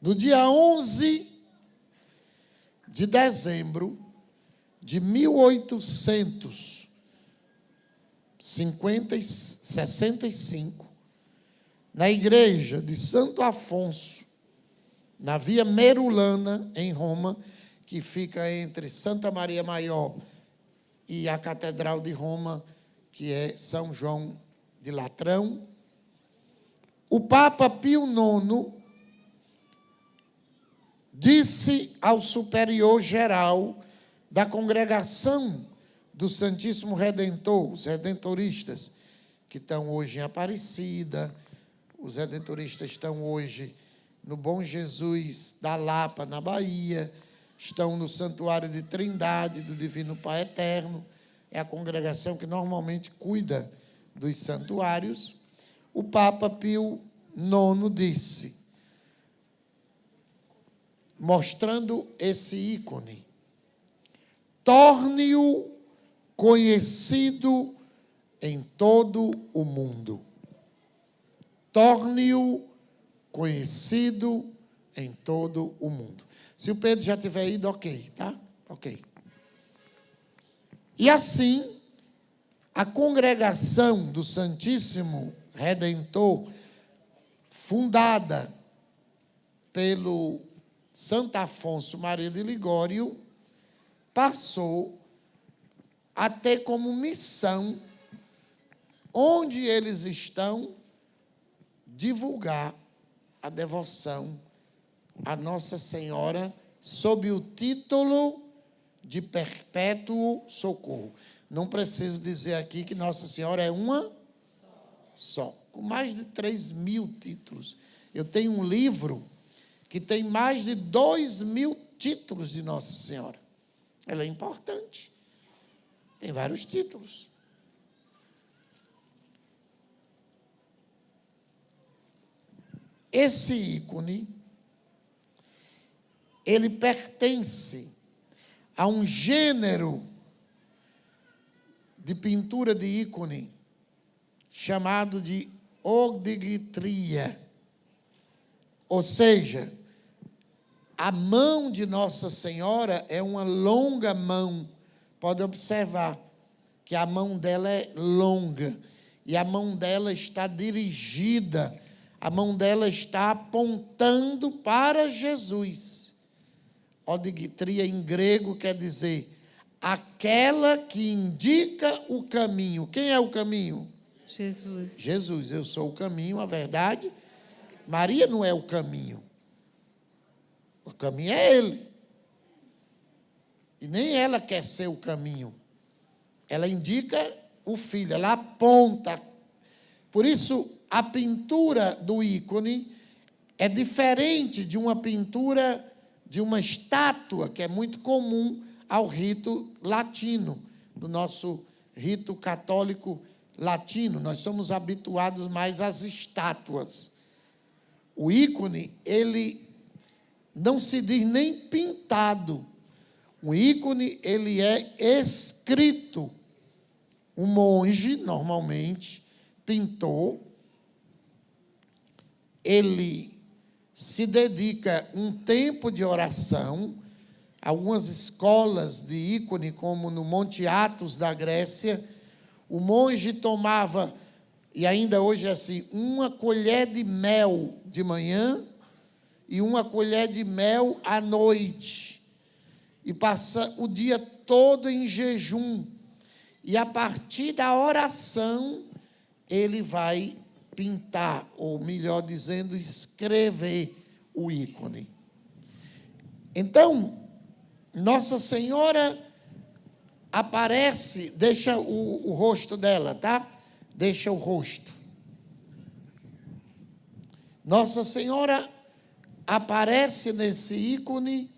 No dia 11 de dezembro de 1865, na igreja de Santo Afonso, na Via Merulana, em Roma, que fica entre Santa Maria Maior e a Catedral de Roma, que é São João de Latrão, o Papa Pio IX disse ao superior geral da congregação do Santíssimo Redentor, os redentoristas, que estão hoje em Aparecida, os redentoristas estão hoje no Bom Jesus da Lapa, na Bahia, estão no Santuário de Trindade, do Divino Pai Eterno, é a congregação que normalmente cuida dos santuários. O Papa Pio IX disse, mostrando esse ícone: torne-o conhecido em todo o mundo. Torne-o conhecido em todo o mundo. Se o Pedro já tiver ido, ok, tá? Ok. E assim, a congregação do Santíssimo Redentor, fundada pelo Santo Afonso Maria de Ligório, passou a ter como missão, onde eles estão, divulgar a devoção a Nossa Senhora sob o título de Perpétuo Socorro. Não preciso dizer aqui que Nossa Senhora é uma só, com mais de 3.000 títulos. Eu tenho um livro que tem mais de 2.000 títulos de Nossa Senhora. Ela é importante. Tem vários títulos. Esse ícone, ele pertence a um gênero de pintura de ícone chamado de odigtria. Ou seja, a mão de Nossa Senhora é uma longa mão. Pode observar que a mão dela é longa e a mão dela está dirigida, a mão dela está apontando para Jesus. Odigtria em grego quer dizer aquela que indica o caminho. Quem é o caminho? Jesus. Jesus, eu sou o caminho, a verdade. Maria não é o caminho. O caminho é Ele. E nem ela quer ser o caminho. Ela indica o Filho, ela aponta. Por isso, a pintura do ícone é diferente de uma pintura de uma estátua, que é muito comum ao rito latino, do nosso rito católico latino. Nós somos habituados mais às estátuas. O ícone, ele não se diz nem pintado. O ícone, ele é escrito. Um monge, normalmente, pintor, ele se dedica um tempo de oração. Algumas escolas de ícone, como no Monte Athos da Grécia, o monge tomava, e ainda hoje é assim, uma colher de mel de manhã e uma colher de mel à noite, e passa o dia todo em jejum, e a partir da oração ele vai pintar, ou melhor dizendo, escrever o ícone. Então, Nossa Senhora aparece, deixa o rosto dela, tá? Deixa o rosto. Nossa Senhora aparece nesse ícone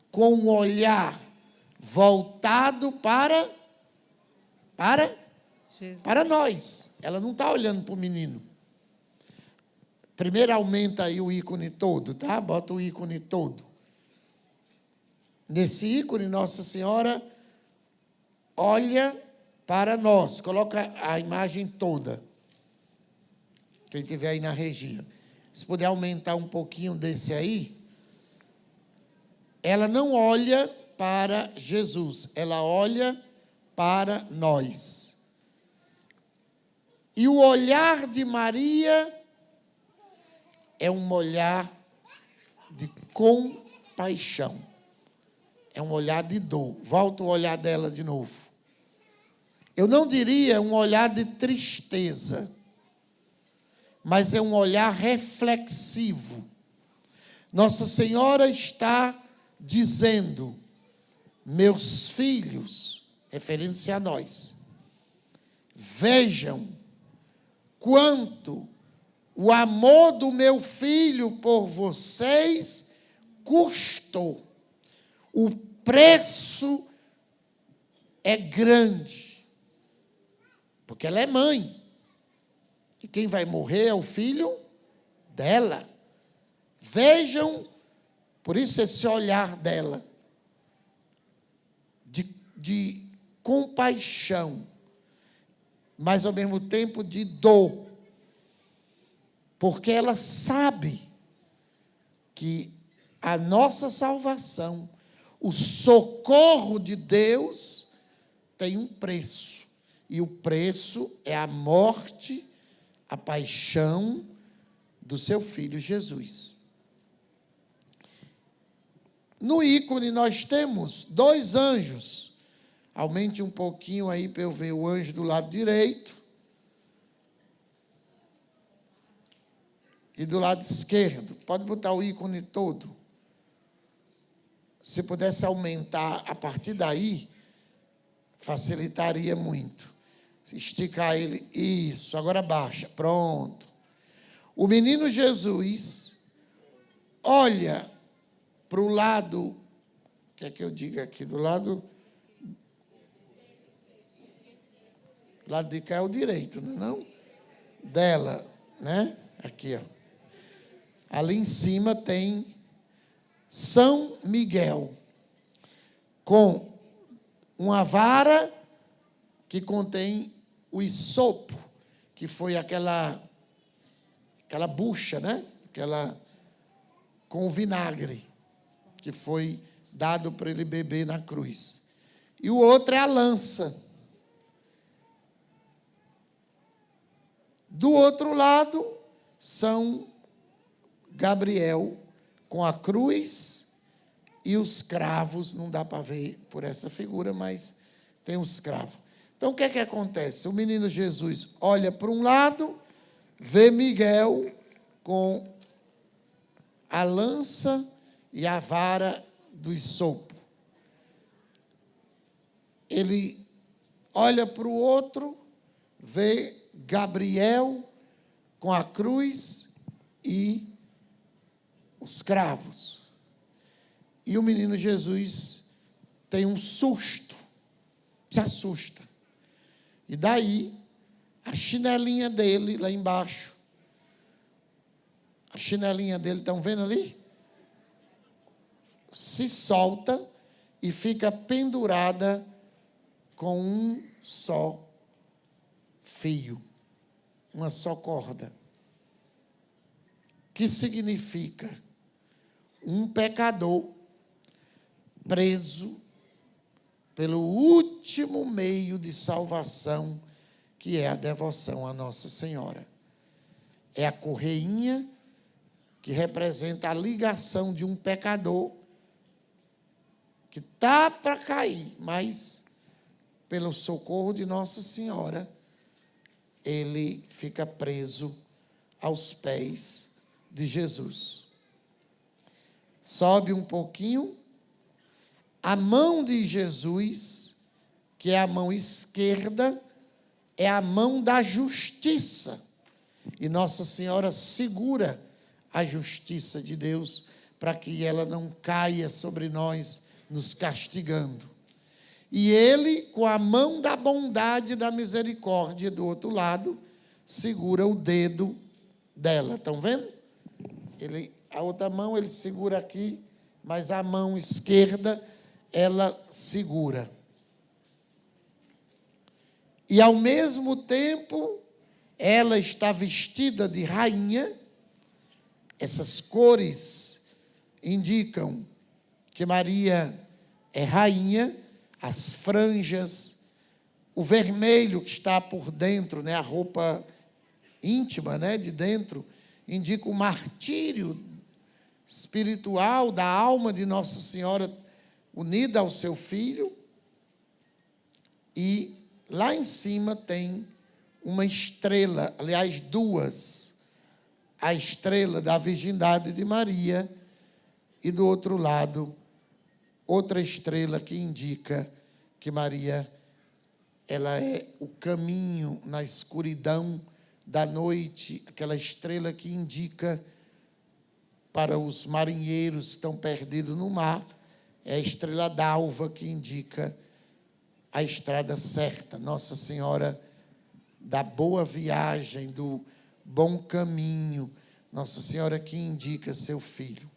com um olhar voltado para nós. Ela não está olhando para o menino. Primeiro aumenta aí o ícone todo, tá? Bota o ícone todo. Nesse ícone, Nossa Senhora olha para nós. Coloca a imagem toda. Quem estiver aí na regia. Se puder aumentar um pouquinho desse aí. Ela não olha para Jesus, ela olha para nós. E o olhar de Maria é um olhar de compaixão. É um olhar de dor. Volta o olhar dela de novo. Eu não diria um olhar de tristeza, mas é um olhar reflexivo. Nossa Senhora está dizendo: meus filhos, referindo-se a nós, vejam quanto o amor do meu filho por vocês custou. O preço é grande, porque ela é mãe. E quem vai morrer é o filho dela. Vejam, por isso esse olhar dela, de compaixão, mas ao mesmo tempo de dor, porque ela sabe que a nossa salvação, o socorro de Deus, tem um preço, e o preço é a morte, a paixão do seu filho Jesus. No ícone nós temos 2 anjos. Aumente um pouquinho aí para eu ver o anjo do lado direito. E do lado esquerdo. Pode botar o ícone todo. Se pudesse aumentar a partir daí, facilitaria muito. Esticar ele. Isso, agora baixa. Pronto. O menino Jesus olha para o lado, quer que eu diga aqui, do lado de cá é o direito, não é não? Dela, né? Aqui, ó. Ali em cima tem São Miguel, com uma vara que contém o hisopo, que foi aquela bucha, né? Com o vinagre, que foi dado para ele beber na cruz. E o outro é a lança. Do outro lado, São Gabriel, com a cruz e os cravos. Não dá para ver por essa figura, mas tem os cravos. Então, o que é que acontece? O menino Jesus olha para um lado, vê Miguel com a lança e a vara do hisopo. Ele olha para o outro, vê Gabriel com a cruz e os cravos. E o menino Jesus tem um susto, se assusta. E daí, a chinelinha dele lá embaixo, a chinelinha dele, estão vendo ali? Se solta e fica pendurada com um só fio, uma só corda. Que significa um pecador preso pelo último meio de salvação, que é a devoção à Nossa Senhora. É a correinha que representa a ligação de um pecador que está para cair, mas pelo socorro de Nossa Senhora, ele fica preso aos pés de Jesus. Sobe um pouquinho. A mão de Jesus, que é a mão esquerda, é a mão da justiça. E Nossa Senhora segura a justiça de Deus para que ela não caia sobre nós, nos castigando. E ele, com a mão da bondade e da misericórdia do outro lado, segura o dedo dela. Estão vendo? A outra mão ele segura aqui, mas a mão esquerda ela segura. E, ao mesmo tempo, ela está vestida de rainha, Essas cores indicam que Maria é rainha, as franjas, o vermelho que está por dentro, né, a roupa íntima, né, de dentro, indica o martírio espiritual da alma de Nossa Senhora unida ao seu filho. E lá em cima tem uma estrela, aliás, duas. A estrela da virgindade de Maria e do outro lado, outra estrela que indica que Maria, ela é o caminho na escuridão da noite, aquela estrela que indica para os marinheiros que estão perdidos no mar, é a estrela d'alva que indica a estrada certa, Nossa Senhora da boa viagem, do bom caminho, Nossa Senhora que indica seu filho.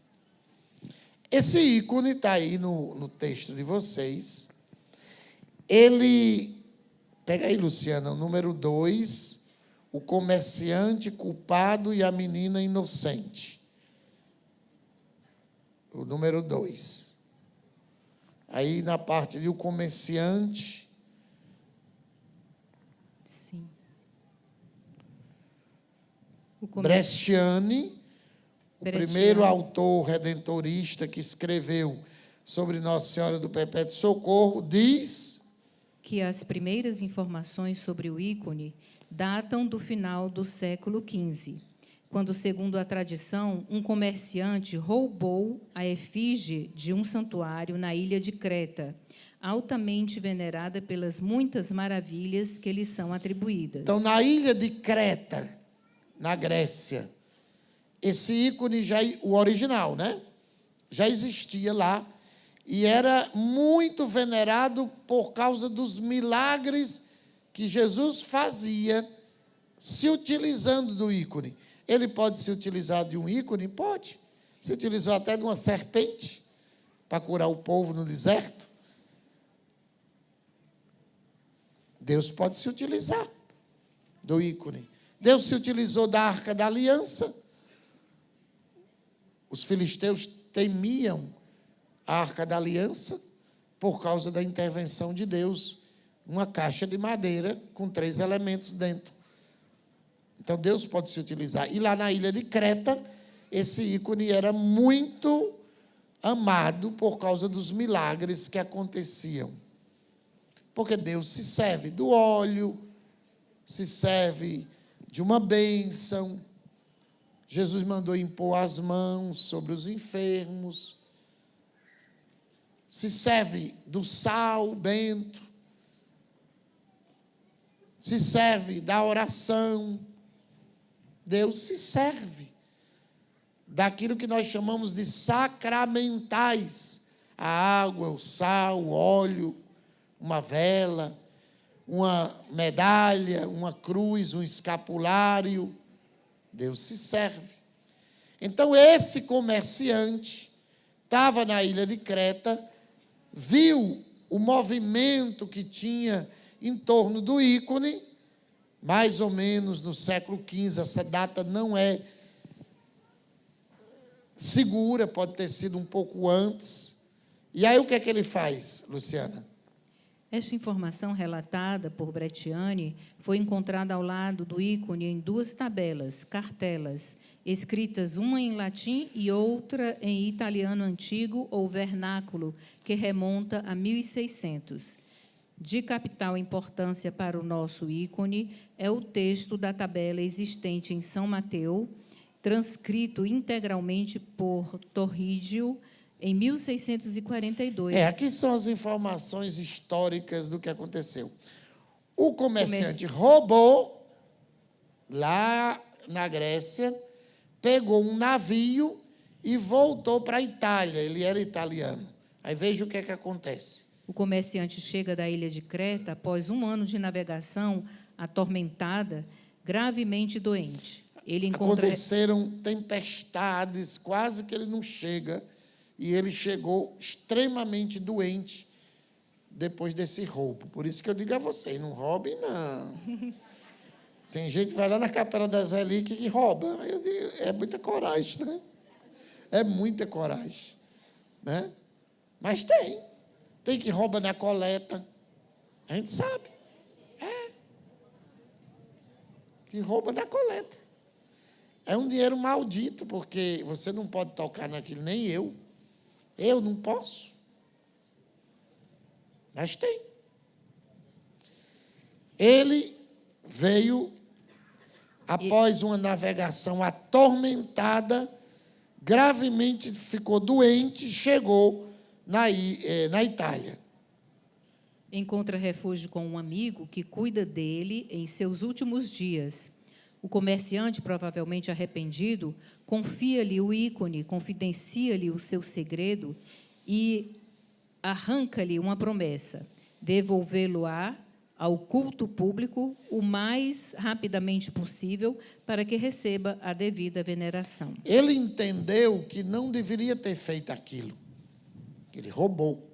Esse ícone está aí no texto de vocês. Ele, pega aí, Luciana, o número 2, o comerciante culpado e a menina inocente. O número 2. Aí, na parte de o comerciante. Sim. Bresciani, o primeiro autor redentorista que escreveu sobre Nossa Senhora do Perpétuo Socorro, diz que as primeiras informações sobre o ícone datam do final do século XV, quando, segundo a tradição, um comerciante roubou a efígie de um santuário na ilha de Creta, altamente venerada pelas muitas maravilhas que lhe são atribuídas. Então, na ilha de Creta, na Grécia, esse ícone, o original, né? Já existia lá e era muito venerado por causa dos milagres que Jesus fazia se utilizando do ícone. Ele pode se utilizar de um ícone? Pode. Se utilizou até de uma serpente para curar o povo no deserto. Deus pode se utilizar do ícone. Deus se utilizou da Arca da Aliança. Os filisteus temiam a Arca da Aliança por causa da intervenção de Deus. Uma caixa de madeira com 3 elementos dentro. Então, Deus pode se utilizar. E lá na ilha de Creta, esse ícone era muito amado por causa dos milagres que aconteciam. Porque Deus se serve do óleo, se serve de uma bênção. Jesus mandou impor as mãos sobre os enfermos. Se serve do sal bento. Se serve da oração. Deus se serve daquilo que nós chamamos de sacramentais. A água, o sal, o óleo, uma vela, uma medalha, uma cruz, um escapulário. Deus se serve. Então, esse comerciante estava na ilha de Creta, viu o movimento que tinha em torno do ícone, mais ou menos no século XV, essa data não é segura, pode ter sido um pouco antes. E aí o que é que ele faz, Luciana? Esta informação relatada por Bresciani foi encontrada ao lado do ícone em 2 tabelas, cartelas, escritas uma em latim e outra em italiano antigo ou vernáculo, que remonta a 1600. De capital importância para o nosso ícone é o texto da tabela existente em São Mateus, transcrito integralmente por Torrígio, em 1642. Aqui são as informações históricas do que aconteceu. O comerciante roubou, lá na Grécia, pegou um navio e voltou para a Itália. Ele era italiano. Aí veja o que é que acontece. O comerciante chega da ilha de Creta após 1 ano de navegação atormentada, gravemente doente. Aconteceram tempestades, quase que ele não chega, e ele chegou extremamente doente depois desse roubo. Por isso que eu digo a vocês, não roubem, não. Tem gente que vai lá na Capela das Relíquias e rouba. Eu digo, é muita coragem, né? É muita coragem, né? Mas tem. Tem que rouba na coleta. A gente sabe. É. Que rouba na coleta. É um dinheiro maldito, porque você não pode tocar naquilo, nem eu. Eu não posso. Mas tem. Ele veio, após uma navegação atormentada, gravemente ficou doente, chegou na Itália. Encontra refúgio com um amigo que cuida dele em seus últimos dias. O comerciante, provavelmente arrependido, confia-lhe o ícone, confidencia-lhe o seu segredo e arranca-lhe uma promessa: devolvê-lo-á ao culto público o mais rapidamente possível para que receba a devida veneração. Ele entendeu que não deveria ter feito aquilo. Ele roubou.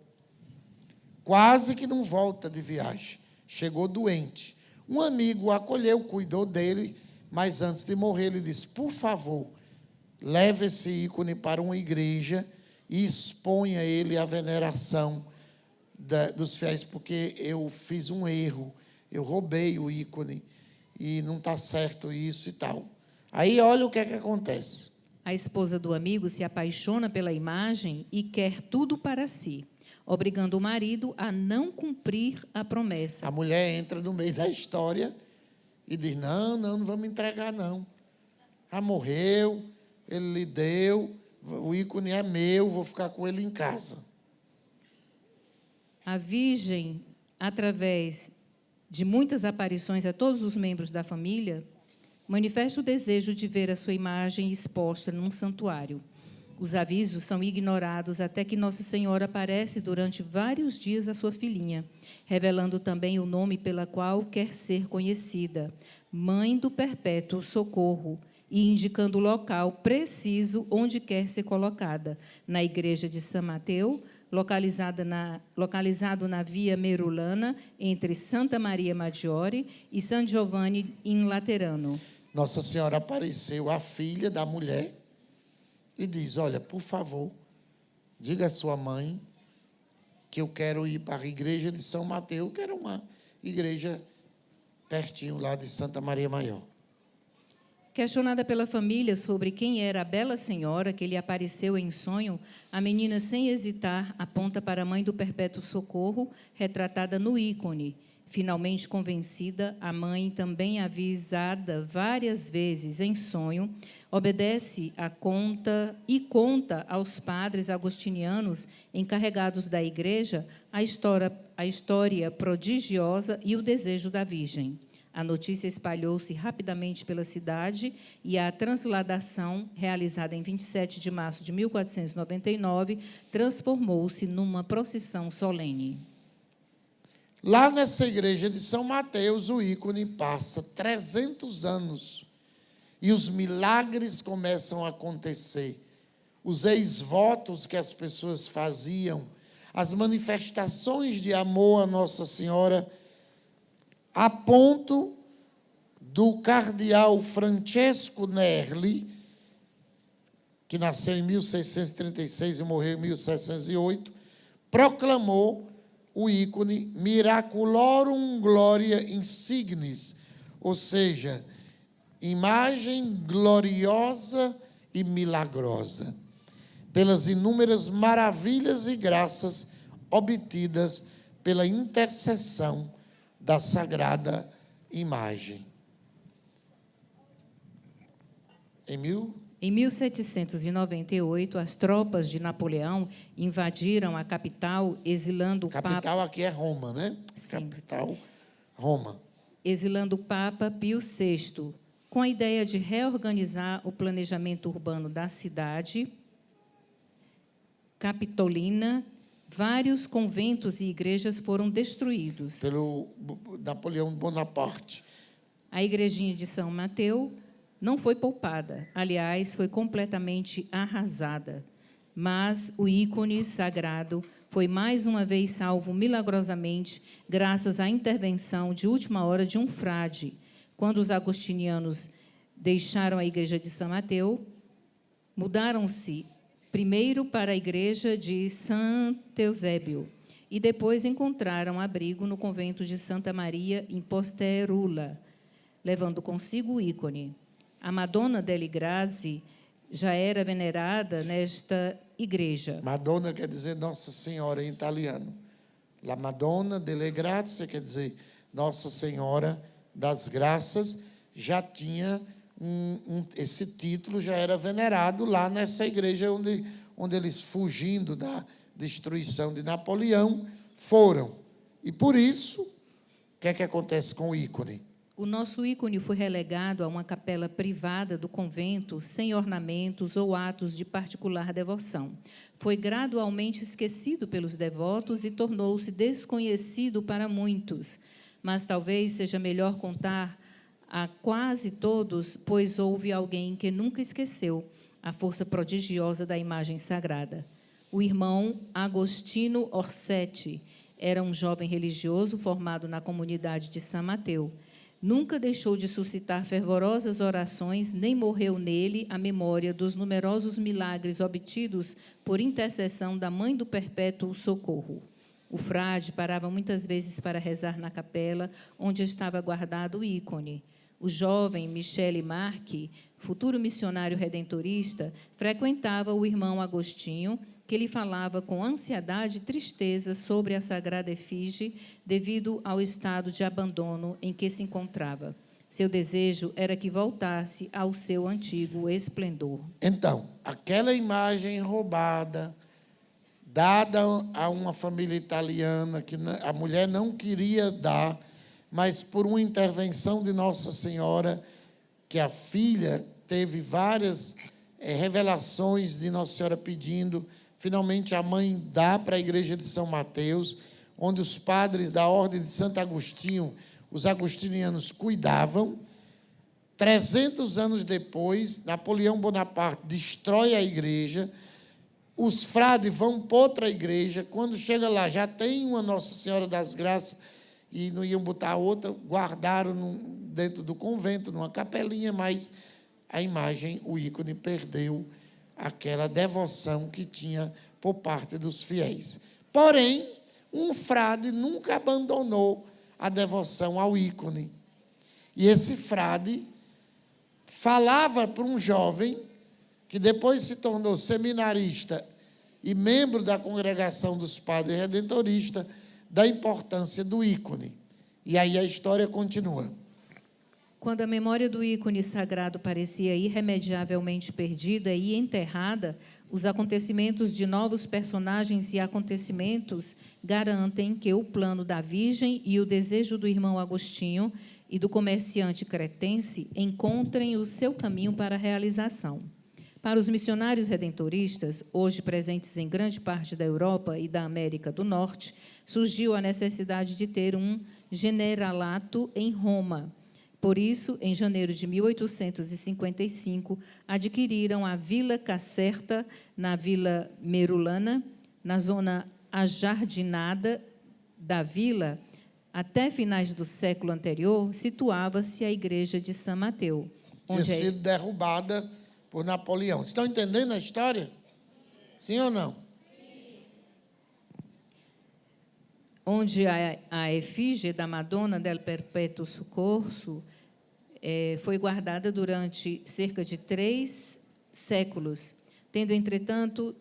Quase que não volta de viagem. Chegou doente. Um amigo o acolheu, cuidou dele, mas antes de morrer ele disse: por favor, leve esse ícone para uma igreja e exponha ele à veneração dos fiéis, porque eu fiz um erro, eu roubei o ícone e não está certo isso e tal. Aí olha o que é que acontece. A esposa do amigo se apaixona pela imagem e quer tudo para si, obrigando o marido a não cumprir a promessa. A mulher entra no meio da história e diz: não vamos entregar, não. Já morreu, ele lhe deu, o ícone é meu, vou ficar com ele em casa. A Virgem, através de muitas aparições a todos os membros da família, manifesta o desejo de ver a sua imagem exposta num santuário. Os avisos são ignorados até que Nossa Senhora aparece durante vários dias à sua filhinha, revelando também o nome pela qual quer ser conhecida, Mãe do Perpétuo Socorro, e indicando o local preciso onde quer ser colocada, na igreja de São Mateus, localizado na Via Merulana, entre Santa Maria Maggiore e San Giovanni in Laterano. Nossa Senhora apareceu à filha da mulher e diz: olha, por favor, diga à sua mãe que eu quero ir para a igreja de São Mateus, que era uma igreja pertinho lá de Santa Maria Maior. Questionada pela família sobre quem era a bela senhora que lhe apareceu em sonho, a menina, sem hesitar, aponta para a Mãe do Perpétuo Socorro, retratada no ícone. Finalmente convencida, a mãe, também avisada várias vezes em sonho, obedece à conta e conta aos padres agostinianos encarregados da igreja a história prodigiosa e o desejo da Virgem. A notícia espalhou-se rapidamente pela cidade e a transladação, realizada em 27 de março de 1499, transformou-se numa procissão solene. Lá nessa igreja de São Mateus, o ícone passa 300 anos e os milagres começam a acontecer. Os ex-votos que as pessoas faziam, as manifestações de amor a Nossa Senhora, a ponto do cardeal Francesco Nerli, que nasceu em 1636 e morreu em 1708, proclamou o ícone Miraculorum Gloria Insignis, ou seja, imagem gloriosa e milagrosa, pelas inúmeras maravilhas e graças obtidas pela intercessão da sagrada imagem. Em 1798, as tropas de Napoleão invadiram a capital, exilando o Papa... Capital aqui é Roma, né? Sim. Capital, Roma. Exilando o Papa Pio VI, com a ideia de reorganizar o planejamento urbano da cidade capitolina. Vários conventos e igrejas foram destruídos. Pelo Napoleão Bonaparte. A igrejinha de São Mateus não foi poupada, aliás, foi completamente arrasada. Mas o ícone sagrado foi mais uma vez salvo milagrosamente, graças à intervenção de última hora de um frade, Quando os agostinianos deixaram a igreja de São Mateus, mudaram-se primeiro para a igreja de Santo Eusébio e depois encontraram abrigo no convento de Santa Maria em Posterula, levando consigo o ícone. A Madonna delle Grazie já era venerada nesta igreja. Madonna quer dizer Nossa Senhora em italiano. La Madonna delle Grazie quer dizer Nossa Senhora das Graças. Já tinha esse título, já era venerado lá nessa igreja onde eles, fugindo da destruição de Napoleão, foram. E por isso, o que é que acontece com o ícone? O nosso ícone foi relegado a uma capela privada do convento, sem ornamentos ou atos de particular devoção. Foi gradualmente esquecido pelos devotos e tornou-se desconhecido para muitos. Mas talvez seja melhor contar a quase todos, pois houve alguém que nunca esqueceu a força prodigiosa da imagem sagrada. O irmão Agostino Orsetti era um jovem religioso formado na comunidade de São Mateus. Nunca deixou de suscitar fervorosas orações, nem morreu nele a memória dos numerosos milagres obtidos por intercessão da Mãe do Perpétuo Socorro. O frade parava muitas vezes para rezar na capela, onde estava guardado o ícone. O jovem Michele Marchi, futuro missionário redentorista, frequentava o irmão Agostinho, que lhe falava com ansiedade e tristeza sobre a sagrada efígie devido ao estado de abandono em que se encontrava. Seu desejo era que voltasse ao seu antigo esplendor. Então, aquela imagem roubada, dada a uma família italiana, que a mulher não queria dar, mas por uma intervenção de Nossa Senhora, que a filha teve várias revelações de Nossa Senhora pedindo. Finalmente, a mãe dá para a igreja de São Mateus, onde os padres da ordem de Santo Agostinho, os agostinianos, cuidavam. 300 anos depois, Napoleão Bonaparte destrói a igreja, os frades vão para outra igreja, quando chega lá, já tem uma Nossa Senhora das Graças, e não iam botar outra, guardaram dentro do convento, numa capelinha, mas a imagem, o ícone, perdeu aquela devoção que tinha por parte dos fiéis. Porém, um frade nunca abandonou a devoção ao ícone. E esse frade falava para um jovem, que depois se tornou seminarista e membro da congregação dos padres redentoristas, da importância do ícone. E aí a história continua. Quando a memória do ícone sagrado parecia irremediavelmente perdida e enterrada, os acontecimentos de novos personagens e acontecimentos garantem que o plano da Virgem e o desejo do irmão Agostinho e do comerciante cretense encontrem o seu caminho para a realização. Para os missionários redentoristas, hoje presentes em grande parte da Europa e da América do Norte, surgiu a necessidade de ter um generalato em Roma. Por isso, em janeiro de 1855, adquiriram a Vila Caserta, na Vila Merulana, na zona ajardinada da vila. Até finais do século anterior, situava-se a igreja de São Mateus, onde tinha sido derrubada por Napoleão. Estão entendendo a história? Sim ou não? Sim. Onde a efígie da Madonna del Perpétuo Socorro foi guardada durante cerca de 3 séculos, tendo, entretanto,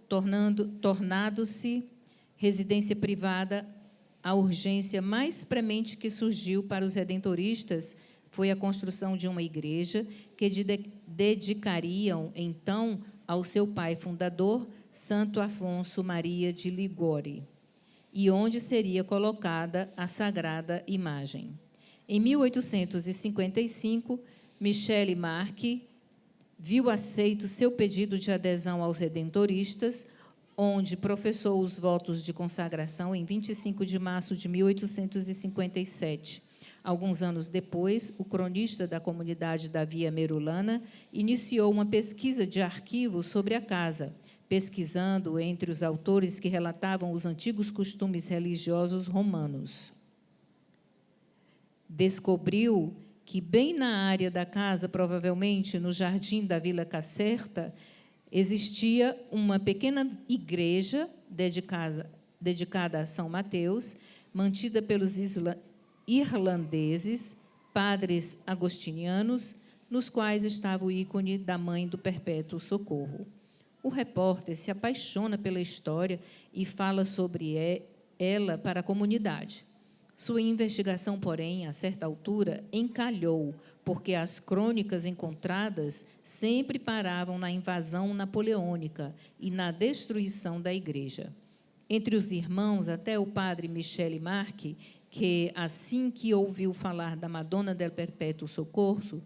tornado-se residência privada. A urgência mais premente que surgiu para os redentoristas foi a construção de uma igreja que dedicariam, então, ao seu pai fundador, Santo Afonso Maria de Ligori, e onde seria colocada a sagrada imagem. Em 1855, Michele Marchi viu aceito seu pedido de adesão aos redentoristas, onde professou os votos de consagração em 25 de março de 1857. Alguns anos depois, o cronista da comunidade da Via Merulana iniciou uma pesquisa de arquivos sobre a casa, pesquisando entre os autores que relatavam os antigos costumes religiosos romanos. Descobriu que bem na área da casa, provavelmente no jardim da Vila Caserta, existia uma pequena igreja dedicada a São Mateus, mantida pelos irlandeses, padres agostinianos, nos quais estava o ícone da Mãe do Perpétuo Socorro. O repórter se apaixona pela história e fala sobre ela para a comunidade. Sua investigação, porém, a certa altura, encalhou, porque as crônicas encontradas sempre paravam na invasão napoleônica e na destruição da igreja. Entre os irmãos, até o padre Michele Marchi, que, assim que ouviu falar da Madonna del Perpétuo Socorro,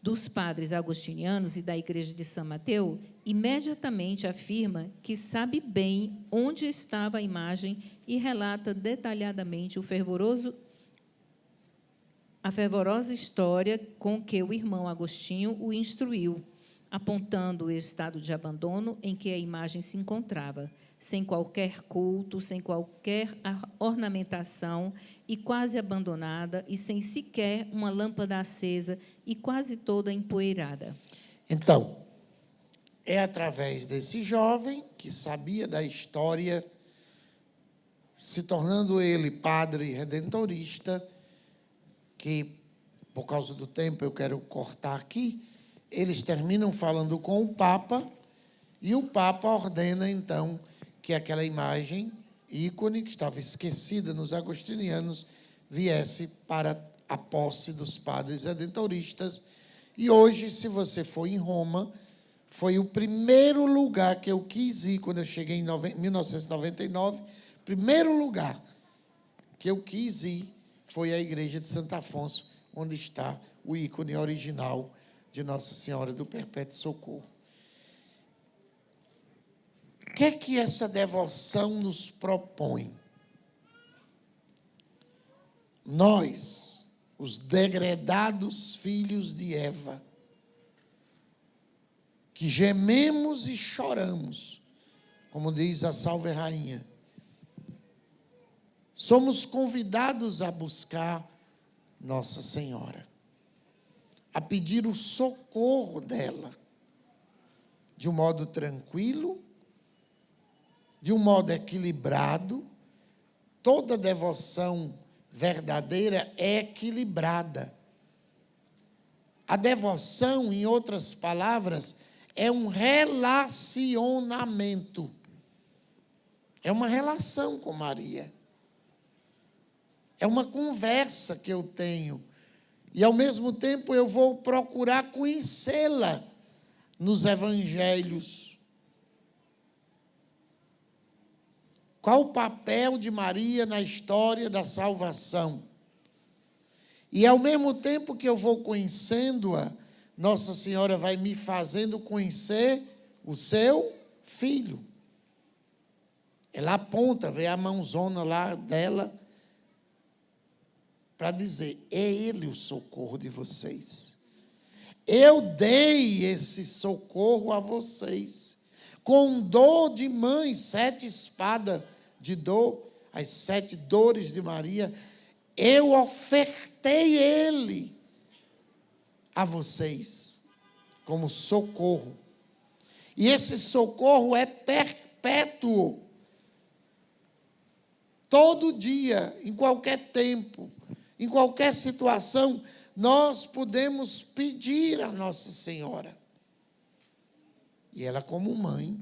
dos padres agostinianos e da igreja de São Mateus, imediatamente afirma que sabe bem onde estava a imagem e relata detalhadamente a fervorosa história com que o irmão Agostinho o instruiu, apontando o estado de abandono em que a imagem se encontrava, sem qualquer culto, sem qualquer ornamentação, e quase abandonada, e sem sequer uma lâmpada acesa, e quase toda empoeirada. Então, é através desse jovem que sabia da história, se tornando ele padre redentorista, que, por causa do tempo, eu quero cortar aqui, eles terminam falando com o Papa, e o Papa ordena, então, que aquela imagem, ícone, que estava esquecida nos agostinianos, viesse para a posse dos padres redentoristas. E hoje, se você for em Roma, foi o primeiro lugar que eu quis ir, quando eu cheguei em 1999, primeiro lugar que eu quis ir foi a igreja de Santo Afonso, onde está o ícone original de Nossa Senhora do Perpétuo Socorro. O que é que essa devoção nos propõe? Nós, os degredados filhos de Eva, que gememos e choramos, como diz a Salve Rainha, somos convidados a buscar Nossa Senhora, a pedir o socorro dela, de um modo tranquilo, de um modo equilibrado. Toda devoção verdadeira é equilibrada. A devoção, em outras palavras, é um relacionamento. É uma relação com Maria. É uma conversa que eu tenho. E, ao mesmo tempo, eu vou procurar conhecê-la nos evangelhos. Qual o papel de Maria na história da salvação? E, ao mesmo tempo que eu vou conhecendo-a, Nossa Senhora vai me fazendo conhecer o seu filho. Ela aponta, vê a mãozona lá dela, para dizer, é Ele o socorro de vocês. Eu dei esse socorro a vocês. Com dor de mãe, 7 espadas de dor, as 7 dores de Maria, eu ofertei Ele a vocês, como socorro. E esse socorro é perpétuo. Todo dia, em qualquer tempo, em qualquer situação, nós podemos pedir a Nossa Senhora. E ela, como mãe,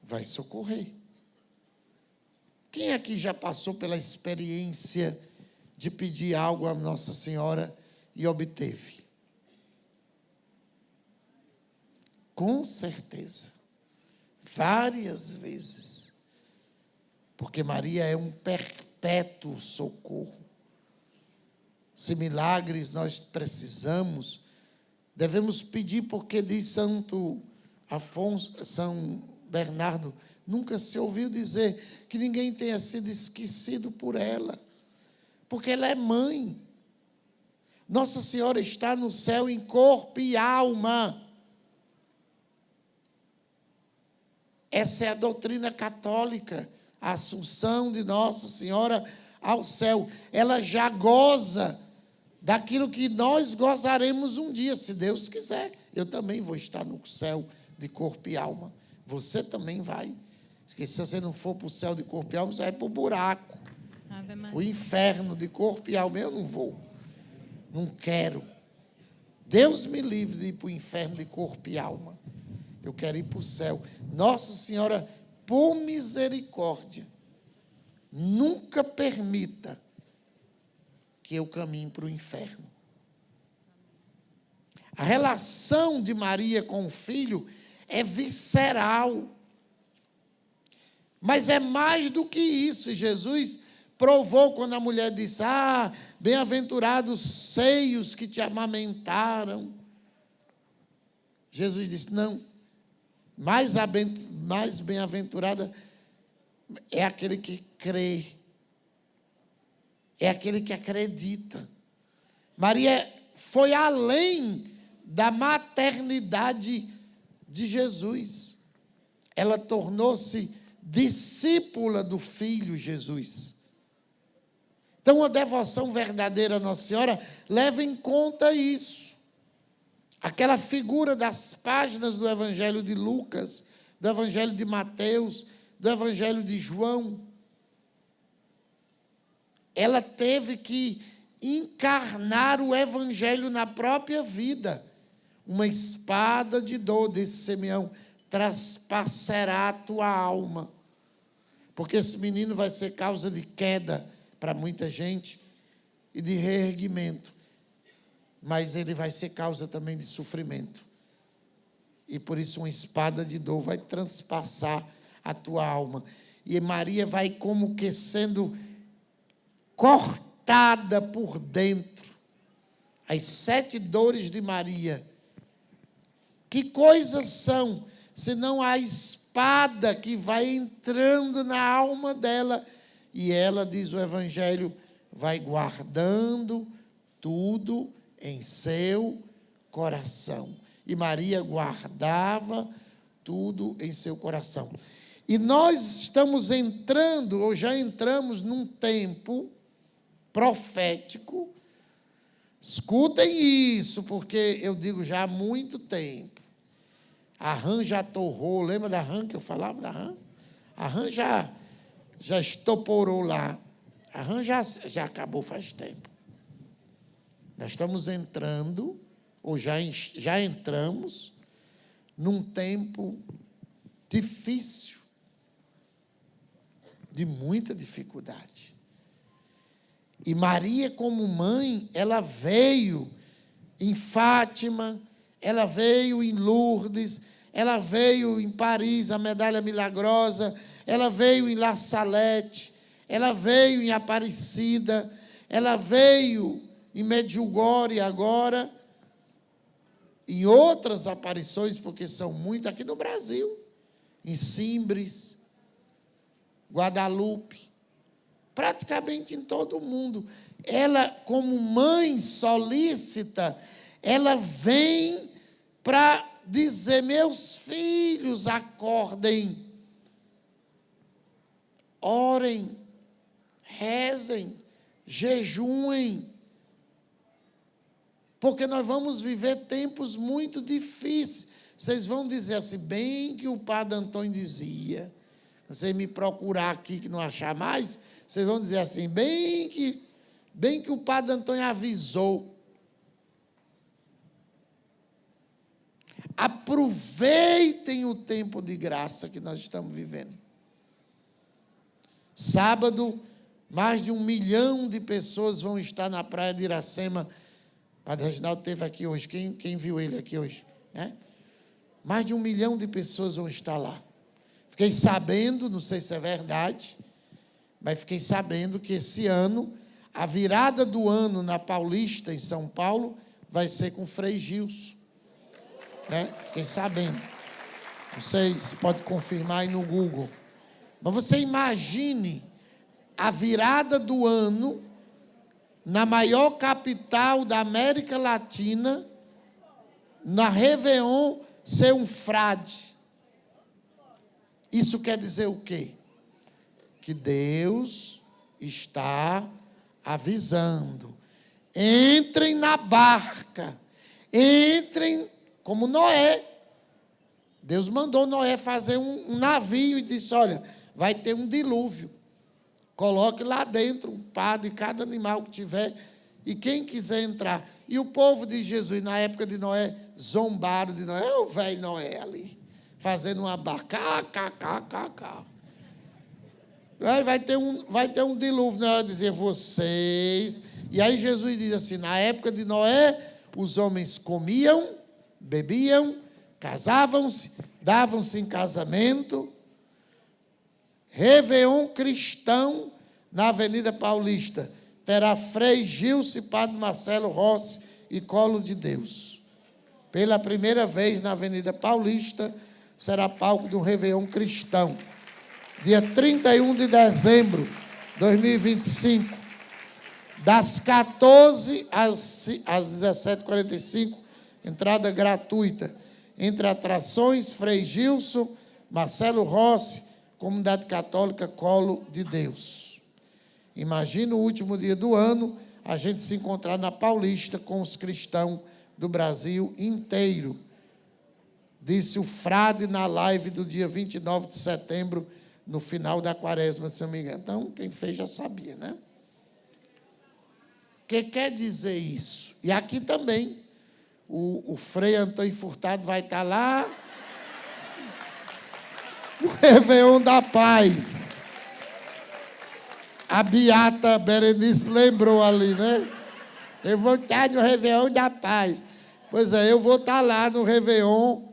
vai socorrer. Quem aqui já passou pela experiência de pedir algo a Nossa Senhora e obteve? Com certeza. Várias vezes. Porque Maria é um perpétuo socorro. Se milagres nós precisamos, devemos pedir, porque diz São Bernardo, nunca se ouviu dizer que ninguém tenha sido esquecido por ela, porque ela é mãe. Nossa Senhora está no céu em corpo e alma. Essa é a doutrina católica, a assunção de Nossa Senhora ao céu. Ela já goza daquilo que nós gozaremos um dia, se Deus quiser. Eu também vou estar no céu de corpo e alma. Você também vai. Porque se você não for para o céu de corpo e alma, você vai para o buraco. O inferno de corpo e alma. Eu não vou. Não quero. Deus me livre de ir para o inferno de corpo e alma. Eu quero ir para o céu. Nossa Senhora, por misericórdia, nunca permita que eu caminhe para o inferno. A relação de Maria com o filho é visceral. Mas é mais do que isso. Jesus provou quando a mulher disse: bem-aventurados seios que te amamentaram. Jesus disse: não, mais bem-aventurada é aquele que crê, é aquele que acredita. Maria foi além da maternidade de Jesus. Ela tornou-se discípula do Filho Jesus. Então, a devoção verdadeira à Nossa Senhora leva em conta isso. Aquela figura das páginas do Evangelho de Lucas, do Evangelho de Mateus, do Evangelho de João, ela teve que encarnar o Evangelho na própria vida. Uma espada de dor, disse Simeão, traspassará a tua alma. Porque esse menino vai ser causa de queda para muita gente e de reerguimento. Mas ele vai ser causa também de sofrimento. E por isso uma espada de dor vai transpassar a tua alma. E Maria vai como que sendo cortada por dentro. As 7 dores de Maria. Que coisas são, senão a espada que vai entrando na alma dela. E ela, diz o Evangelho, vai guardando tudo em seu coração. E Maria guardava tudo em seu coração. E nós estamos entrando, ou já entramos num tempo profético. Escutem isso, porque eu digo já há muito tempo. A rã já torrou, lembra da rã que eu falava da rã? A rã já estoporou lá. A rã já acabou faz tempo. Nós estamos entrando, ou já entramos, num tempo difícil, de muita dificuldade. E Maria, como mãe, ela veio em Fátima, ela veio em Lourdes, ela veio em Paris, a Medalha Milagrosa, ela veio em La Salette, ela veio em Aparecida, ela veio em Medjugorje agora, em outras aparições, porque são muitas aqui no Brasil, em Simbres, Guadalupe, praticamente em todo o mundo. Ela, como mãe solícita, ela vem para dizer: meus filhos, acordem, orem, rezem, jejuem, porque nós vamos viver tempos muito difíceis. Vocês vão dizer assim, bem que o padre Antônio dizia, você me procurar aqui que não achar mais, vocês vão dizer assim, bem que o padre Antônio avisou. Aproveitem o tempo de graça que nós estamos vivendo. Sábado, mais de 1 milhão de pessoas vão estar na praia de Iracema. O padre Reginaldo esteve aqui hoje. Quem viu ele aqui hoje? Né? Mais de 1 milhão de pessoas vão estar lá. Fiquei sabendo, não sei se é verdade, mas fiquei sabendo que esse ano, a virada do ano na Paulista, em São Paulo, vai ser com Frei Gilson. Né? Fiquei sabendo. Não sei se pode confirmar aí no Google. Mas você imagine a virada do ano na maior capital da América Latina, na Réveillon, ser um frade. Isso quer dizer o quê? Que Deus está avisando. Entrem na barca. Entrem como Noé. Deus mandou Noé fazer um navio e disse, olha, vai ter um dilúvio. Coloque lá dentro um par de cada animal que tiver e quem quiser entrar. E o povo de Jesus, na época de Noé, zombaram de Noé. É o velho Noé ali, fazendo uma barca. Aí vai ter um dilúvio. Noé dizia, vocês... E aí Jesus diz assim, na época de Noé, os homens comiam, bebiam, casavam-se, davam-se em casamento. Réveillon cristão na Avenida Paulista. Terá Frei Gilce, Padre Marcelo Rossi e Colo de Deus. Pela primeira vez na Avenida Paulista, será palco de um Réveillon cristão. Dia 31 de dezembro de 2025, das 14 às 17h45, entrada gratuita. Entre atrações, Frei Gilson, Marcelo Rossi, Comunidade Católica Colo de Deus. Imagina o último dia do ano, a gente se encontrar na Paulista com os cristãos do Brasil inteiro. Disse o frade na live do dia 29 de setembro, no final da quaresma, se não me engano. Então, quem fez já sabia, né? O que quer dizer isso? E aqui também, o Frei Antônio Furtado vai estar lá no Réveillon da Paz. A Beata Berenice lembrou ali, né? Eu vou estar no Réveillon da Paz. Pois é, eu vou estar lá no Réveillon,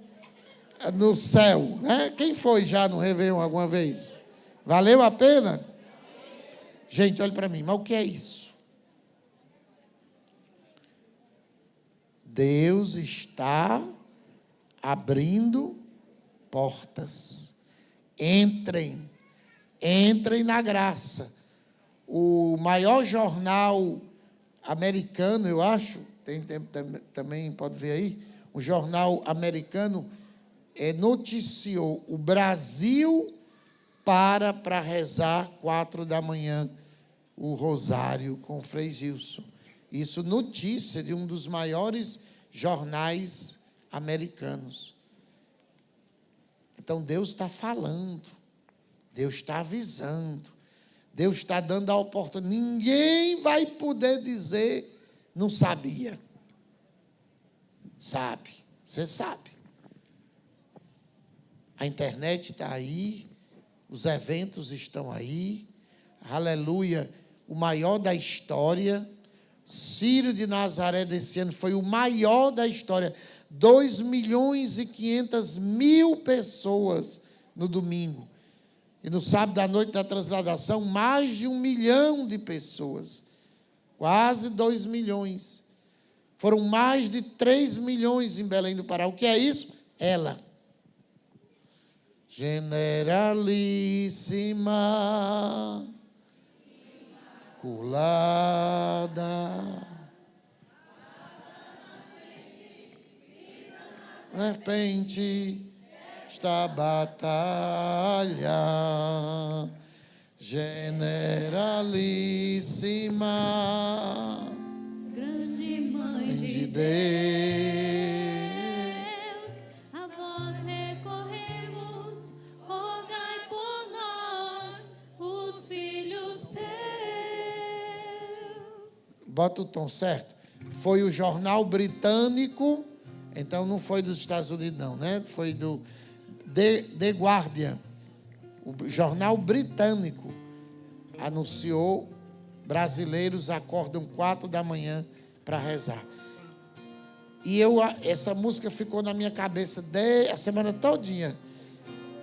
no céu, né? Quem foi já no Réveillon alguma vez? Valeu a pena? Gente, olha para mim, mas o que é isso? Deus está abrindo portas. Entrem na graça. O maior jornal americano, eu acho, também pode ver aí, o jornal americano noticiou: o Brasil para rezar 4 da manhã o rosário com o Frei Gilson. Isso, notícia de um dos maiores jornais americanos. Então, Deus está falando, Deus está avisando, Deus está dando a oportunidade. Ninguém vai poder dizer, não sabia. Sabe, você sabe. A internet está aí, os eventos estão aí, aleluia, o maior da história. Círio de Nazaré desse ano foi o maior da história, 2.500.000 pessoas no domingo. E no sábado à noite da transladação, mais de 1 milhão de pessoas, quase 2 milhões. Foram mais de 3 milhões em Belém do Pará. O que é isso? Ela. Generalíssima, Imaculada, repente esta batalha, Generalíssima, grande Mãe de Deus, a vós recorremos, rogai por nós, os filhos teus. bota o tom certo. Foi o jornal britânico, então não foi dos Estados Unidos não, né? Foi do The Guardian, o jornal britânico anunciou: brasileiros acordam 4 da manhã para rezar. E essa música ficou na minha cabeça a semana todinha.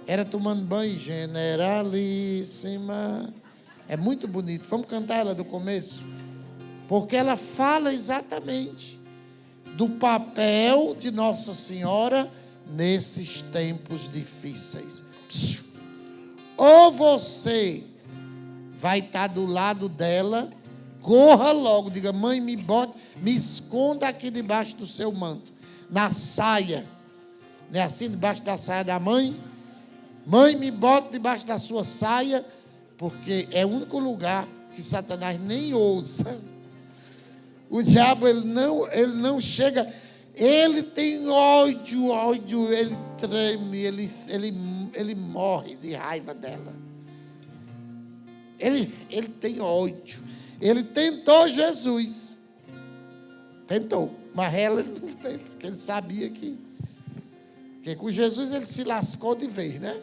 Era tomando banho, Generalíssima. É muito bonito. Vamos cantar ela do começo? Porque ela fala exatamente do papel de Nossa Senhora nesses tempos difíceis. Ou você vai estar do lado dela, corra logo, diga: mãe, me esconda aqui debaixo do seu manto, na saia, não é assim, debaixo da saia da mãe? Mãe, me bota debaixo da sua saia, porque é o único lugar que Satanás nem ousa O diabo, ele não chega, ele tem ódio, ele treme, ele morre de raiva dela. Ele tem ódio. Ele tentou Jesus. Tentou. Mas ela ele não tem, porque ele sabia que com Jesus ele se lascou de vez, né?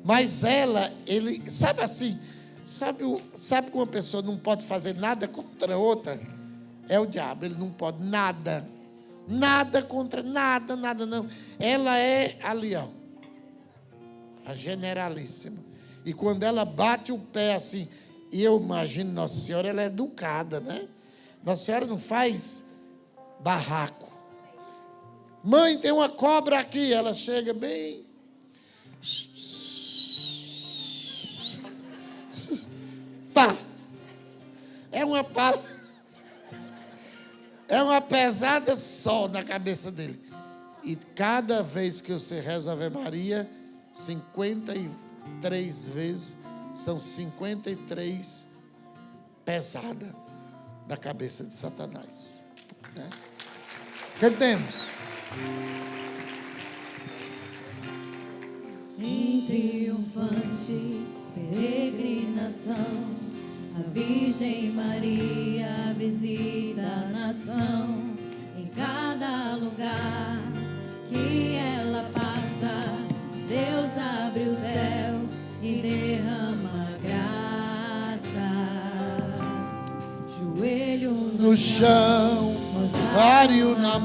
Mas ela, ele, sabe assim, sabe que uma pessoa não pode fazer nada contra outra? É o diabo, ele não pode nada contra nada, não. Ela é ali, ó, a generalíssima. E quando ela bate o pé assim, e eu imagino Nossa Senhora, ela é educada, né? Nossa Senhora não faz barraco. Mãe, tem uma cobra aqui. Ela chega bem. Pá. É uma pesada só na cabeça dele. E cada vez que você reza Ave Maria, 53 vezes, são 53 pesadas da cabeça de Satanás. Né? Cantemos. Em triunfante peregrinação, a Virgem Maria visita a nação. Em cada lugar que ela passa, Deus abre o céu e derrama graças. Joelho No chão, rosário na